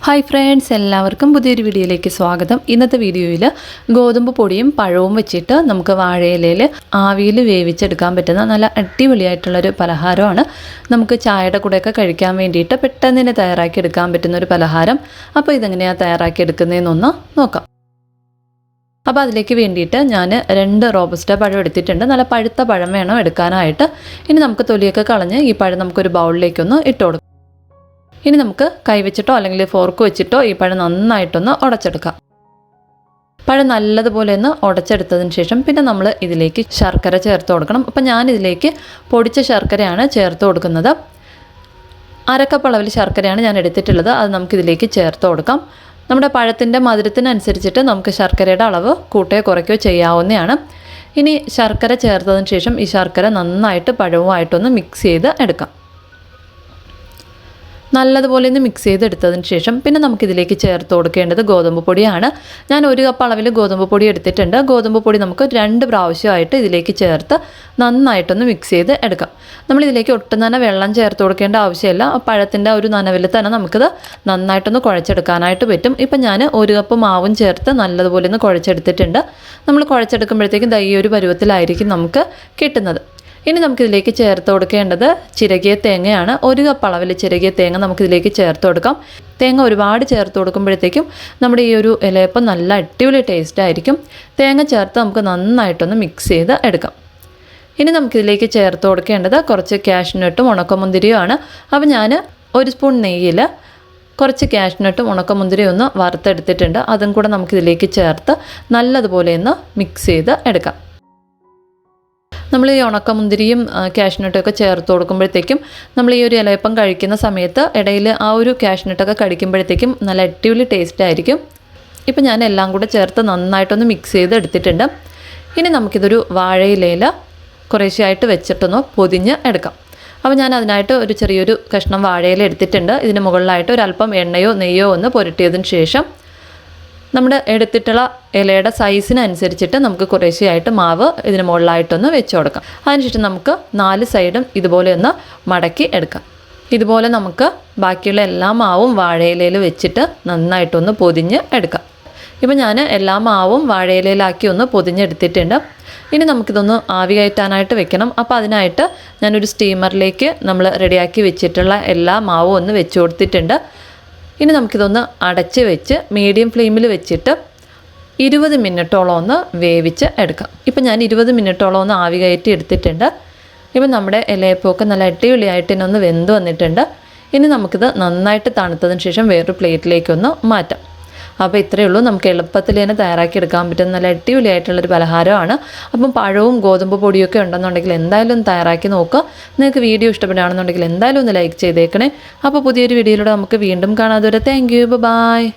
Hi friends, എല്ലാവർക്കും പുതിയൊരു വീഡിയോയിലേക്ക് സ്വാഗതം. ഇന്നത്തെ വീഡിയോയിൽ ഗോതമ്പ് പൊടിയും പഴവും വെച്ചിട്ട് നമുക്ക് വാഴയിലയിൽ ആവിയിൽ വേവിച്ചെടുക്കാൻ പറ്റുന്ന നല്ല അടിപൊളിയായിട്ടുള്ളൊരു പലഹാരമാണ്. നമുക്ക് ചായയുടെ കൂടെയൊക്കെ കഴിക്കാൻ വേണ്ടിയിട്ട് പെട്ടെന്ന് തന്നെ തയ്യാറാക്കിയെടുക്കാൻ പറ്റുന്നൊരു പലഹാരം. അപ്പോൾ ഇതെങ്ങനെയാണ് തയ്യാറാക്കിയെടുക്കുന്നതെന്നൊന്ന് നോക്കാം. അപ്പോൾ അതിലേക്ക് വേണ്ടിയിട്ട് ഞാൻ 2 റോബസ്റ്റ പഴം എടുത്തിട്ടുണ്ട്. നല്ല പഴുത്ത പഴം വേണം എടുക്കാനായിട്ട്. ഇനി നമുക്ക് തൊലിയൊക്കെ കളഞ്ഞ് ഈ പഴം നമുക്കൊരു ബൗളിലേക്കൊന്ന് ഇട്ട് കൊടുക്കാം. ഇനി നമുക്ക് കൈവച്ചിട്ടോ അല്ലെങ്കിൽ ഫോർക്ക് വെച്ചിട്ടോ ഈ പഴം നന്നായിട്ടൊന്ന് ഉടച്ചെടുക്കാം. പഴം നല്ലതുപോലെ ഒന്ന് ഉടച്ചെടുത്തതിന് ശേഷം പിന്നെ നമ്മൾ ഇതിലേക്ക് ശർക്കര ചേർത്ത് കൊടുക്കണം. അപ്പം ഞാനിതിലേക്ക് പൊടിച്ച ശർക്കരയാണ് ചേർത്ത് കൊടുക്കുന്നത്. 1/2 കപ്പ് അളവിൽ ശർക്കരയാണ് ഞാൻ എടുത്തിട്ടുള്ളത്. അത് നമുക്കിതിലേക്ക് ചേർത്ത് കൊടുക്കാം. നമ്മുടെ പഴത്തിൻ്റെ മധുരത്തിനനുസരിച്ചിട്ട് നമുക്ക് ശർക്കരയുടെ അളവ് കൂട്ടുകയോ കുറയ്ക്കുകയോ ചെയ്യാവുന്നതാണ്. ഇനി ശർക്കര ചേർത്തതിന് ശേഷം ഈ ശർക്കര നന്നായിട്ട് പഴവുമായിട്ടൊന്ന് മിക്സ് ചെയ്ത് എടുക്കാം. നല്ലതുപോലെ ഒന്ന് മിക്സ് ചെയ്തെടുത്തതിന് ശേഷം പിന്നെ നമുക്കിതിലേക്ക് ചേർത്ത് കൊടുക്കേണ്ടത് ഗോതമ്പ് പൊടിയാണ്. ഞാൻ 1 കപ്പ് അളവിൽ ഗോതമ്പ് പൊടി എടുത്തിട്ടുണ്ട്. ഗോതമ്പ് പൊടി നമുക്ക് 2 പ്രാവശ്യമായിട്ട് ഇതിലേക്ക് ചേർത്ത് നന്നായിട്ടൊന്ന് മിക്സ് ചെയ്ത് എടുക്കാം. നമ്മളിതിലേക്ക് ഒട്ടും തന്നെ വെള്ളം ചേർത്ത് കൊടുക്കേണ്ട ആവശ്യമില്ല. പഴത്തിൻ്റെ ഒരു നനവിൽ തന്നെ നമുക്കിത് നന്നായിട്ടൊന്ന് കുഴച്ചെടുക്കാനായിട്ട് പറ്റും. ഇപ്പം ഞാൻ 1 കപ്പ് മാവും ചേർത്ത് നല്ലതുപോലെ ഒന്ന് കുഴച്ചെടുത്തിട്ടുണ്ട്. നമ്മൾ കുഴച്ചെടുക്കുമ്പോഴത്തേക്കും ഈ ഒരു പരുവത്തിലായിരിക്കും നമുക്ക് കിട്ടുന്നത്. ഇനി നമുക്കിതിലേക്ക് ചേർത്ത് കൊടുക്കേണ്ടത് ചിരകിയ തേങ്ങയാണ്. 1 കപ്പ് അളവിൽ ചിരകിയ തേങ്ങ നമുക്കിതിലേക്ക് ചേർത്ത് കൊടുക്കാം. തേങ്ങ ഒരുപാട് ചേർത്ത് കൊടുക്കുമ്പോഴത്തേക്കും നമ്മുടെ ഈ ഒരു ഇലയപ്പം നല്ല അടിപൊളി ടേസ്റ്റ് ആയിരിക്കും. തേങ്ങ ചേർത്ത് നമുക്ക് നന്നായിട്ടൊന്ന് മിക്സ് ചെയ്ത് എടുക്കാം. ഇനി നമുക്കിതിലേക്ക് ചേർത്ത് കൊടുക്കേണ്ടത് കുറച്ച് കാഷ്നട്ടും ഉണക്കമുന്തിരിയുമാണ്. അപ്പോൾ ഞാൻ 1 സ്പൂൺ നെയ്യിൽ കുറച്ച് കാഷ്നട്ടും ഉണക്കമുന്തിരിയും ഒന്ന് വറുത്തെടുത്തിട്ടുണ്ട്. അതും കൂടെ നമുക്കിതിലേക്ക് ചേർത്ത് നല്ലതുപോലെ ഒന്ന് മിക്സ് ചെയ്ത് എടുക്കാം. നമ്മൾ ഈ ഉണക്കമുന്തിരിയും കാഷ്നട്ടൊക്കെ ചേർത്ത് കൊടുക്കുമ്പോഴത്തേക്കും നമ്മൾ ഈ ഒരു ഇലയപ്പം കഴിക്കുന്ന സമയത്ത് ഇടയിൽ ആ ഒരു കാഷ്നട്ടൊക്കെ കടിക്കുമ്പോഴത്തേക്കും നല്ല അടിപൊളി ടേസ്റ്റ് ആയിരിക്കും. ഇപ്പം ഞാൻ എല്ലാം കൂടെ ചേർത്ത് നന്നായിട്ടൊന്ന് മിക്സ് ചെയ്ത് എടുത്തിട്ടുണ്ട്. ഇനി നമുക്കിതൊരു വാഴയിലയിൽ കുറേശ്ശെയായിട്ട് വെച്ചിട്ടൊന്ന് പൊതിഞ്ഞ് എടുക്കാം. അപ്പോൾ ഞാൻ അതിനായിട്ട് ഒരു ചെറിയൊരു കഷ്ണം വാഴയില എടുത്തിട്ടുണ്ട്. ഇതിന് മുകളിലായിട്ട് ഒരല്പം എണ്ണയോ നെയ്യോ ഒന്ന് പുരട്ടിയതിന് ശേഷം നമ്മുടെ എടുത്തിട്ടുള്ള ഇലയുടെ സൈസിനനുസരിച്ചിട്ട് നമുക്ക് കുറേശ്ശെയായിട്ട് മാവ് ഇതിന് മുകളിലായിട്ടൊന്ന് വെച്ച് കൊടുക്കാം. അതിനുശേഷം നമുക്ക് 4 സൈഡും ഇതുപോലെ ഒന്ന് മടക്കി എടുക്കാം. ഇതുപോലെ നമുക്ക് ബാക്കിയുള്ള എല്ലാ മാവും വാഴയിലയിൽ വെച്ചിട്ട് നന്നായിട്ടൊന്ന് പൊതിഞ്ഞ് എടുക്കാം. ഇപ്പോൾ ഞാൻ എല്ലാ മാവും വാഴയിലയിലാക്കി ഒന്ന് പൊതിഞ്ഞെടുത്തിട്ടുണ്ട്. ഇനി നമുക്കിതൊന്ന് ആവി കയറ്റാനായിട്ട് വെക്കണം. അപ്പോൾ അതിനായിട്ട് ഞാനൊരു സ്റ്റീമറിലേക്ക് നമ്മൾ റെഡിയാക്കി വെച്ചിട്ടുള്ള എല്ലാ മാവും ഒന്ന് വെച്ച് കൊടുത്തിട്ടുണ്ട്. ഇനി നമുക്കിതൊന്ന് അടച്ച് വെച്ച് മീഡിയം ഫ്ലെയിമിൽ വെച്ചിട്ട് 20 മിനിറ്റോളം ഒന്ന് വേവിച്ച് എടുക്കാം. ഇപ്പം ഞാൻ 20 മിനിറ്റോളം ഒന്ന് ആവി കയറ്റി എടുത്തിട്ടുണ്ട്. ഇപ്പം നമ്മുടെ ഇലയപ്പമൊക്കെ നല്ല അടിപൊളിയായിട്ട് തന്നെ ഒന്ന് വെന്ത് വന്നിട്ടുണ്ട്. ഇനി നമുക്കിത് നന്നായിട്ട് തണുത്തതിന് ശേഷം വേറൊരു പ്ലേറ്റിലേക്കൊന്ന് മാറ്റാം. അപ്പോൾ ഇത്രയേ ഉള്ളൂ. നമുക്ക് എളുപ്പത്തിൽ തന്നെ തയ്യാറാക്കിയെടുക്കാൻ പറ്റുന്ന നല്ല അടിപൊളിയായിട്ടുള്ളൊരു പലഹാരമാണ്. അപ്പം പഴവും ഗോതമ്പ് പൊടിയൊക്കെ ഉണ്ടെന്നുണ്ടെങ്കിൽ എന്തായാലും ഒന്ന് തയ്യാറാക്കി നോക്കുക. നിങ്ങൾക്ക് വീഡിയോ ഇഷ്ടപ്പെടുകയാണെന്നുണ്ടെങ്കിൽ എന്തായാലും ഒന്ന് ലൈക്ക് ചെയ്തേക്കണേ. അപ്പോൾ പുതിയൊരു വീഡിയോയിലൂടെ നമുക്ക് വീണ്ടും കാണാം. അതുവരെ താങ്ക് യു, ബൈ.